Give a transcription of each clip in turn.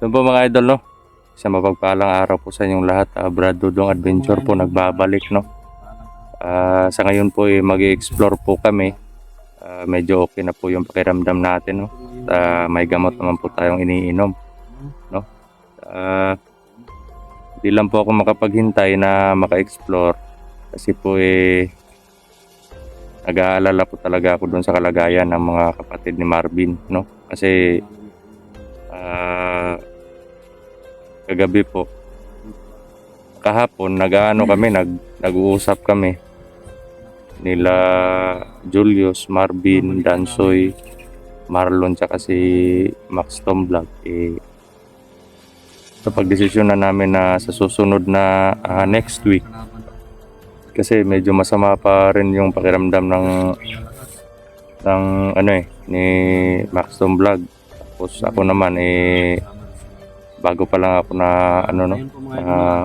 Ano po mga idol, no? Isang mapagpalang araw po sa inyong lahat. Brad Dudong Adventure po nagbabalik, no? Sa ngayon po mag-i-explore po kami. Medyo okay na po yung pakiramdam natin, no? May gamot naman po tayong iniinom, no? Di lang po ako makapaghintay na maka-explore kasi po nag-aalala po talaga ako dun sa kalagayan ng mga kapatid ni Marvin, no? Kasi kagabi po, kahapon nag-uusap kami nila Julius, Marvin, Dansoy, Marlon, tsaka si Max Tom Vlog. So pagdesisyon na namin na sa susunod na next week, kasi medyo masama pa rin yung pakiramdam ng ni Max Tom Vlog. Tapos ako naman bago pa lang ako na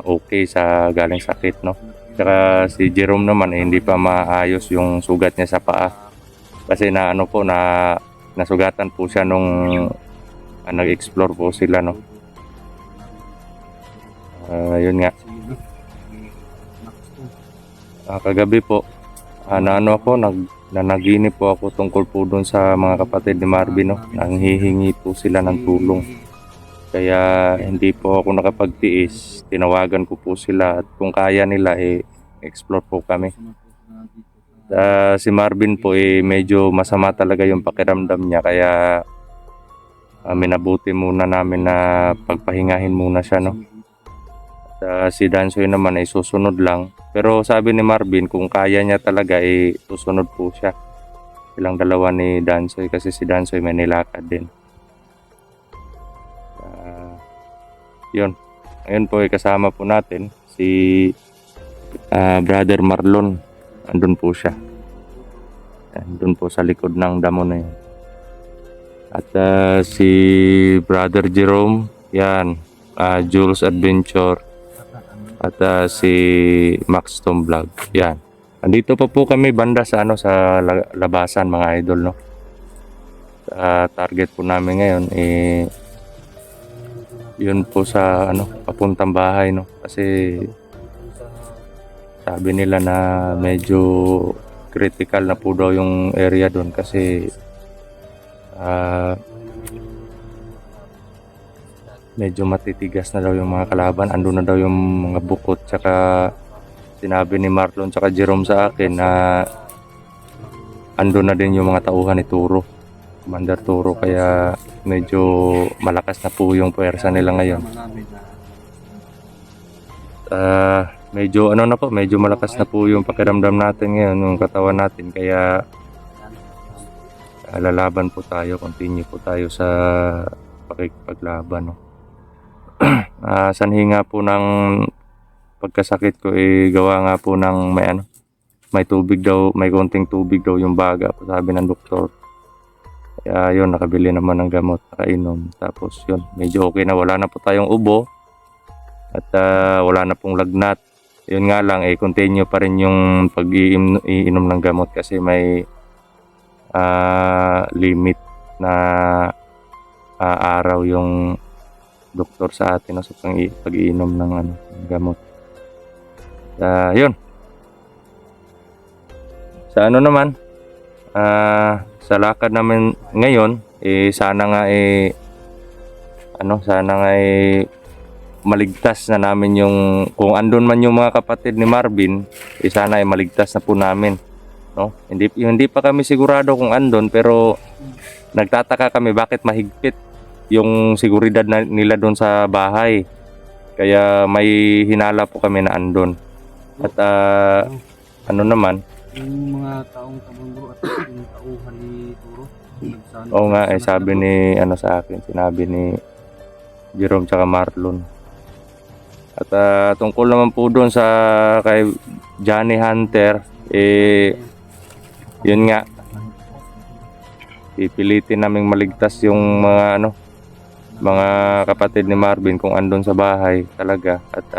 okay sa galing sakit, no. Tsaka si Jerome naman hindi pa maayos yung sugat niya sa paa. Kasi nasugatan po siya nung nag-explore po sila, no. Yun nga. Kagabi po nanaginip po ako tungkol po doon sa mga kapatid ni Marvin, no. Nanghihingi po sila ng tulong. Kaya hindi po ako nakapagtiis. Tinawagan ko po sila at kung kaya nila explore po kami. Si Marvin po medyo masama talaga yung pakiramdam niya, kaya minabuti muna namin na pagpahingahin muna siya, no. Si Dansoy naman susunod lang. Pero sabi ni Marvin kung kaya niya talaga susunod po siya. Silang dalawa ni Dansoy kasi si Dansoy may nilakad din. Yun. Ngayon po kasama po natin si Brother Marlon. Andun po siya. Andun po sa likod ng damo na yun. At si Brother Jerome, yan, Jules Adventure, at si Max Tom Vlog, yan. Andito pa po kami banda sa sa labasan, mga idol, no. Target po namin ngayon yun po sa papuntang bahay, no. Kasi sabi nila na medyo critical na po daw yung area doon kasi medyo matitigas na daw yung mga kalaban. Andun na daw yung mga bukot. Tsaka sinabi ni Marlon tsaka Jerome sa akin na andun na din yung mga tauhan ni Turo, Commander Turo. Kaya medyo malakas na po yung puwersa nila ngayon. Medyo malakas na po yung pakiramdam natin ngayon, yung katawan natin. Kaya lalaban po tayo, continue po tayo sa pakikipaglaban, no. Sanhi nga po ng pagkasakit ko gawa nga po ng may tubig daw, may konting tubig daw yung baga, sabi ng doktor. Kaya yun, nakabili naman ng gamot, nakainom. Tapos yun, medyo okay na, wala na po tayong ubo at wala na pong lagnat. Yun nga lang, continue pa rin yung pag-iinom ng gamot kasi may limit na araw yung doktor sa atin sa pag-iinom ng gamot. Yun. Sa naman, sa lakad namin ngayon, sana nga maligtas na namin yung, kung andun man yung mga kapatid ni Marvin, sana maligtas na po namin, no. Hindi pa kami sigurado kung andun, pero nagtataka kami bakit mahigpit yung seguridad nila doon sa bahay. Kaya may hinala po kami na andun. At naman, yung mga taong Tabungo at yung tauhan ni Turo. Oo nga, sabi ni sa akin, sinabi ni Jerome tsaka Marlon. At tungkol naman po doon sa kay Johnny Hunter, yun nga, pipilitin naming maligtas yung mga kapatid ni Marvin kung andun sa bahay talaga. At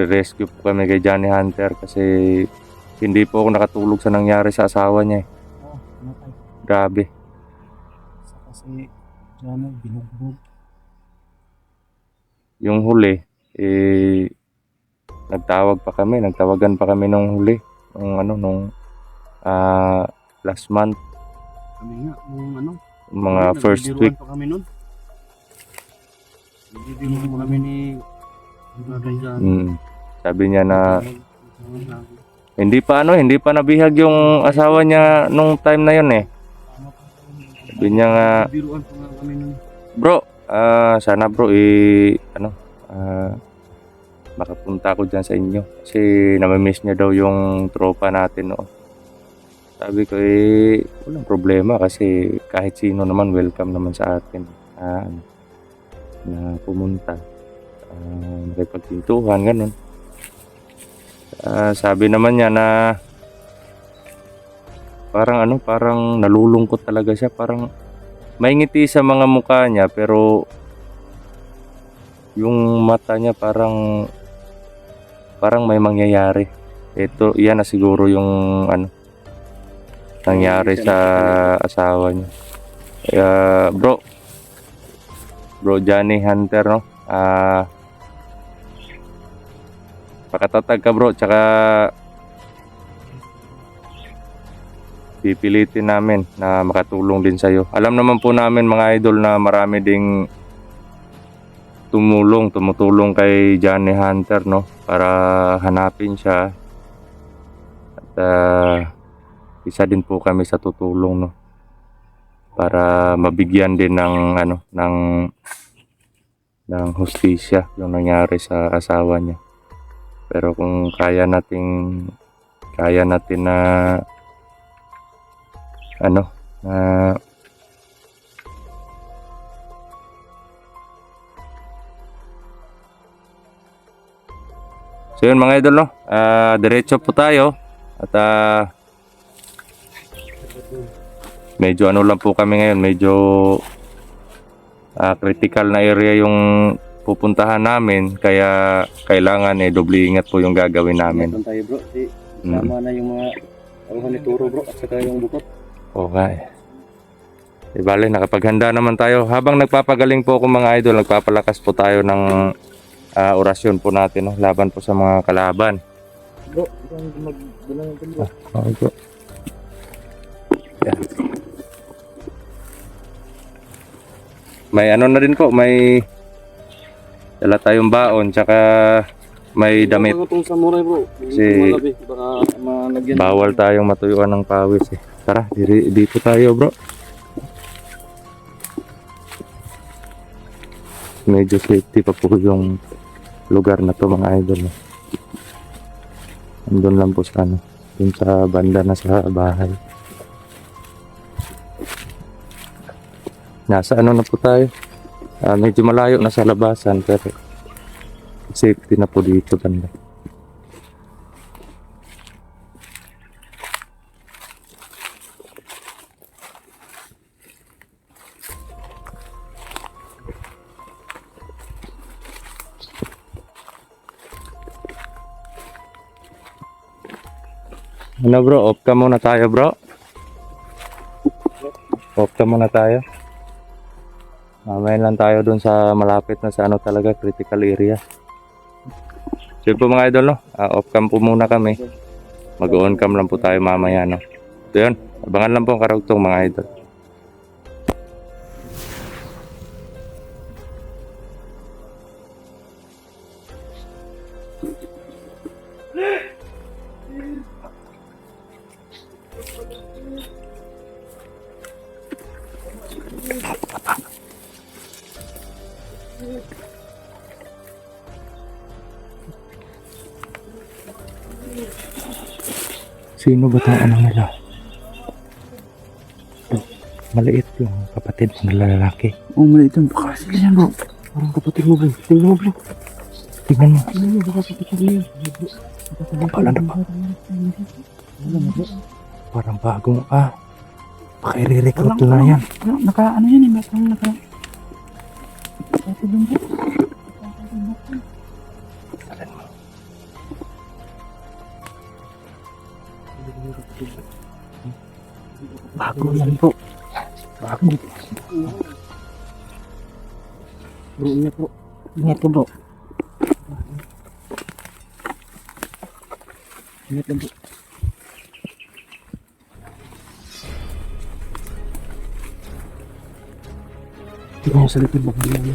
rescue po kami kay Johnny Hunter kasi hindi po ako nakatulog sa nangyari sa asawa niya. Grabe. Kasi Johnny binugbog. yung huli, nagtawagan pa kami nung huli, last month, Kami nga, nung ano, mga first nagbibiruan week. pa kami nun. Nagbibiruan pa kami ni Brother John. Sabi niya na hindi pa nabihag yung asawa niya nung time na yun eh. Sabi niya nga, Nagbiruan pa nga kami nun. bro, sana bro, makapunta ako dyan sa inyo. Kasi namimiss niya daw yung tropa natin, no. Sabi ko, walang problema kasi kahit sino naman welcome naman sa atin na pumunta. Makipagpintuhan, ganun. Sabi naman niya na parang nalulungkot talaga siya. Parang may ngiti sa mga mukha niya pero yung mata niya parang may mangyayari. Yan na siguro yung nangyari sa asawa niya. Kaya bro Johnny Hunter, no? Pakatatag ka bro, tsaka pipilitin namin na makatulong din sa'yo. Alam naman po namin mga idol na marami ding tumutulong kay Johnny Hunter, no? Para hanapin siya. At isa din po kami sa tutulong, no? Para mabigyan din ng hustisya yung nangyari sa asawa niya. Pero kung kaya natin na so yun mga idol, no? Diretso po tayo at medyo lang po kami ngayon, medyo critical na area yung pupuntahan namin, kaya kailangan doble ingat po yung gagawin namin. Meron tayo bro, sama na yung mga aruhan ni Turo bro at saka yung bukot. Okay. Bale, nakapaghanda naman tayo. Habang nagpapagaling po ako mga idol, nagpapalakas po tayo ng orasyon po natin, no? Laban po sa mga kalaban. Bro, magdala natin bro. Okay po. Yan. May na rin po, may dala tayong baon, tsaka may damit. Itong samurai bro, Kasi malabi, baka malagyan. Bawal tayong matuyuan ng pawis eh. Tara, dito tayo bro. Medyo safety pa po yung lugar na to mga idol. Andun lang po sa dun sa banda na sa bahay. Nasa na po tayo. Medyo malayo na sa labasan pero safety na po dito banda. Bro, off ka muna tayo bro. Off ka muna tayo. Mamaya lang tayo dun sa malapit na sa talaga critical area. So po mga idol, no? Off cam po muna kami. Mag-on cam lang po tayo mamaya, no? So yun, abangan lang po ang karugtong mga idol. Sino ba itong nila? Maliit yung kapatid ng lalaki. Oh, maliit yun. Baka sila yan bro. Parang kapatid mo bro. Tingnan mo bro. Tingnan mo. Tingnan mo, baka kapatid mo yan. Wala na ba? Parang bagong baka i-recruit na yan. Naka ano yan eh. Baka naka. Bago yan bro. Bago. Bro niya bro. Ingat ka bro. Ingat ka bro. Tingnan sa likod baka may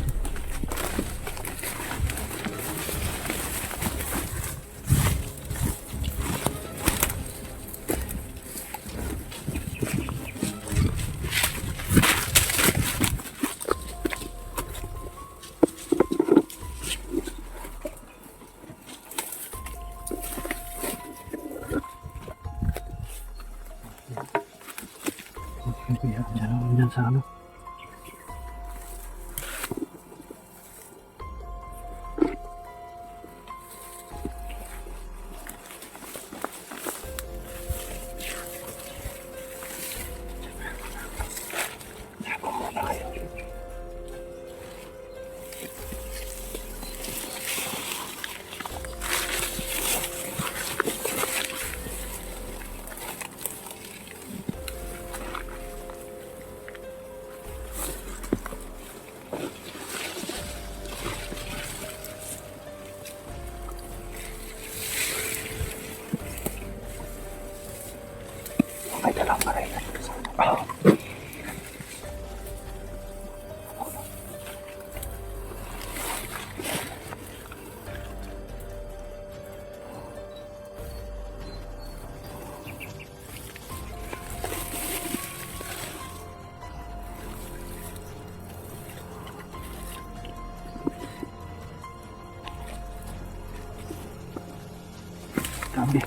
Diyan sa ano. May dalang maray na dito sa Grabe.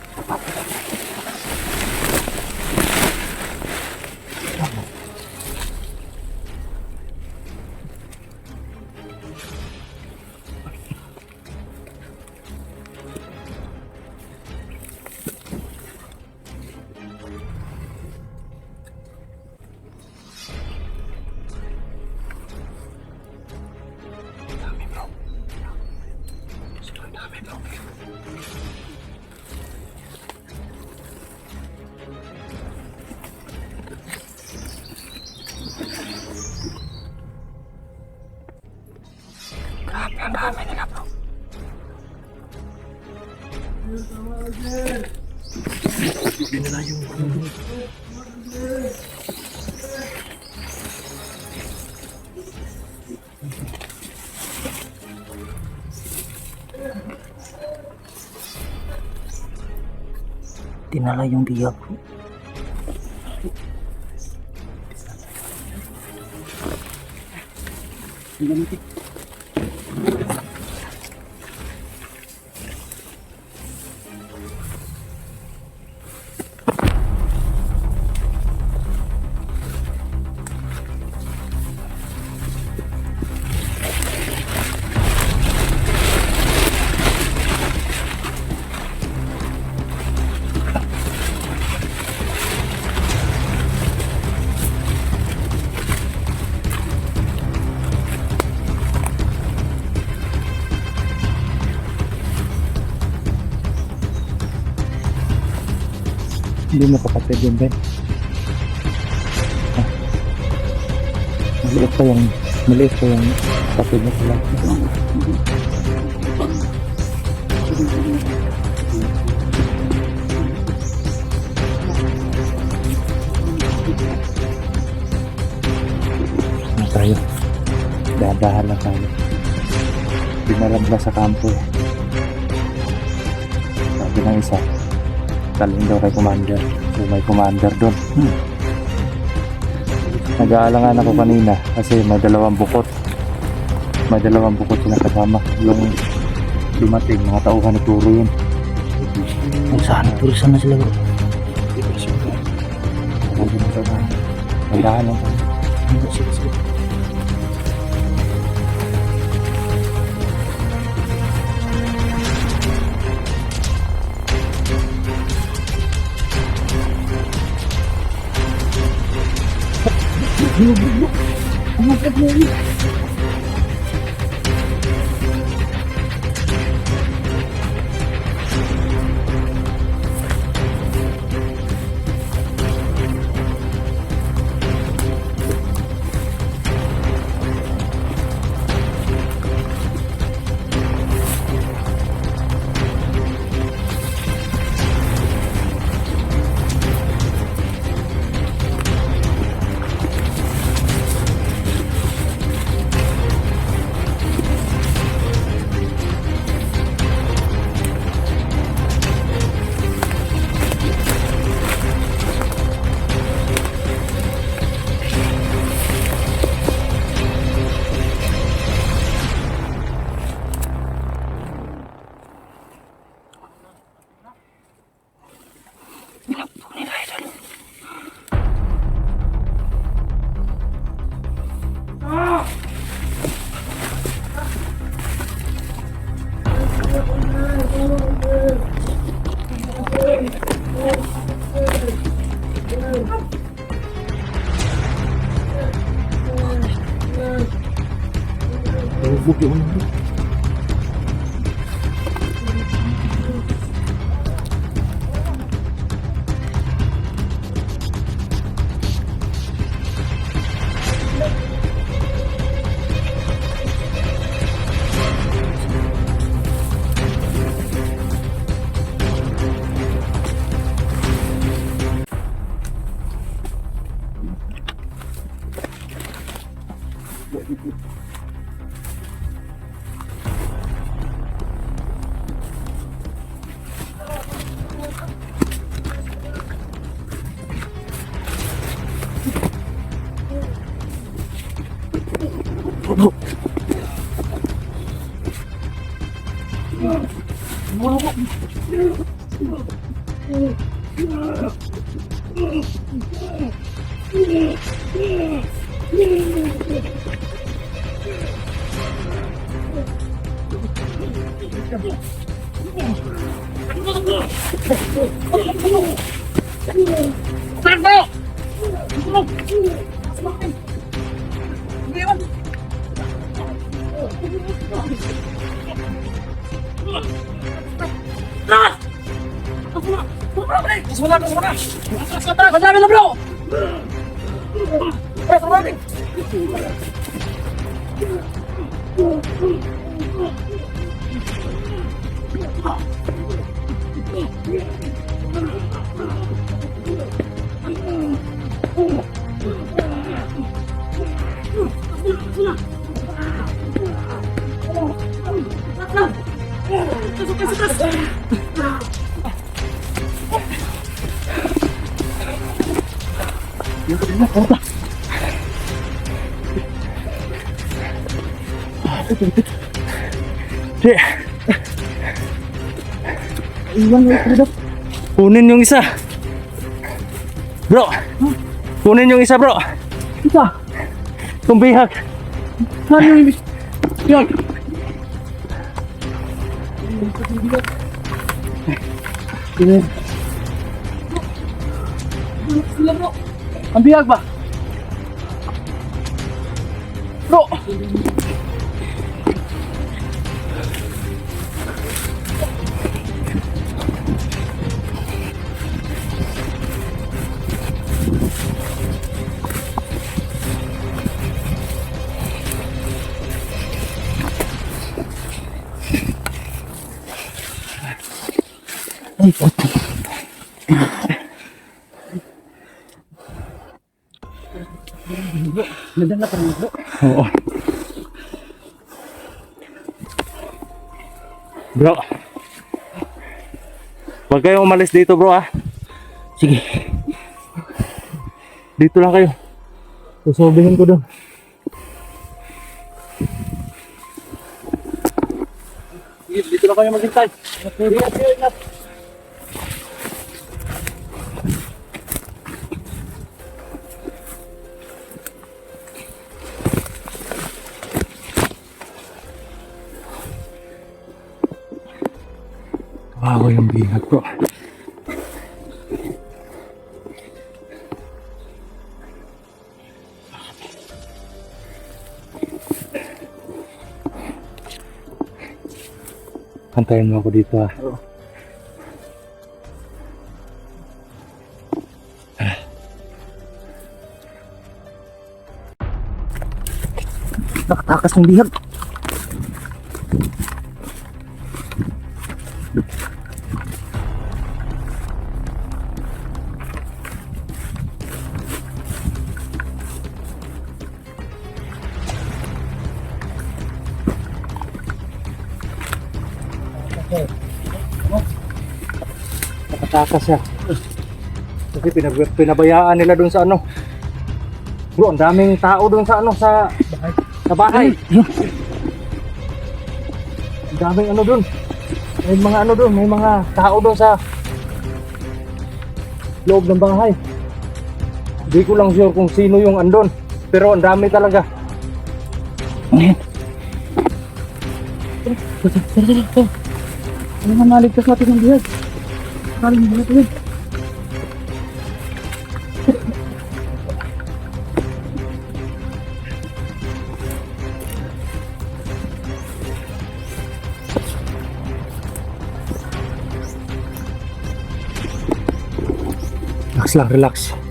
Dami bro. Sobrang dami bro. Grabe ang dami nila bro. Hindi nila yung tinala yung biyag bro. Hindi mo kapatid yun, Ben. Maliit pa yung kapatid mo sila. Ano tayo? Dadahan lang tayo. Dinalabla sa kampo. Sabi ng isa, taling daw kay commander. So may commander doon. Nag-aalangan ako kanina kasi may dalawang bukot. May dalawang bukot sila kasama. Yung dumating, mga tauhan ni Turo yun. Kung saan, pulusan na sila bro. Nagdahan lang tayo. Sige, sige. Lubog yun. Kunin yung isa. Bro. Kunin yung isa, bro. Isa. Tumbihag. Saan yung ibig? Yan. Sila bro. Ang biyag ba? Bro. Ay, nadala pa rin bro. Oo. Bro. Huwag kayong umalis dito, bro, ah. Sige. Dito lang kayo. Susubihin ko doon. Dito lang kayo maghintay. Ingat. Wow, yung bihag, bro. Kantayin mo ako dito, ah. Nakatakas ng bihag. Nakatakas siya. Kasi pinabayaan nila doon sa ano. Bro, ang daming tao doon sa ano, sa bahay. Ang daming ano doon. May mga ano doon, may mga tao doon sa loob ng bahay. Hindi ko lang sure kung sino yung andon. Pero ang dami talaga. Ayan. Ano nga naligtas natin ng bihag? Kaling bihag yun. Relax lang, relax.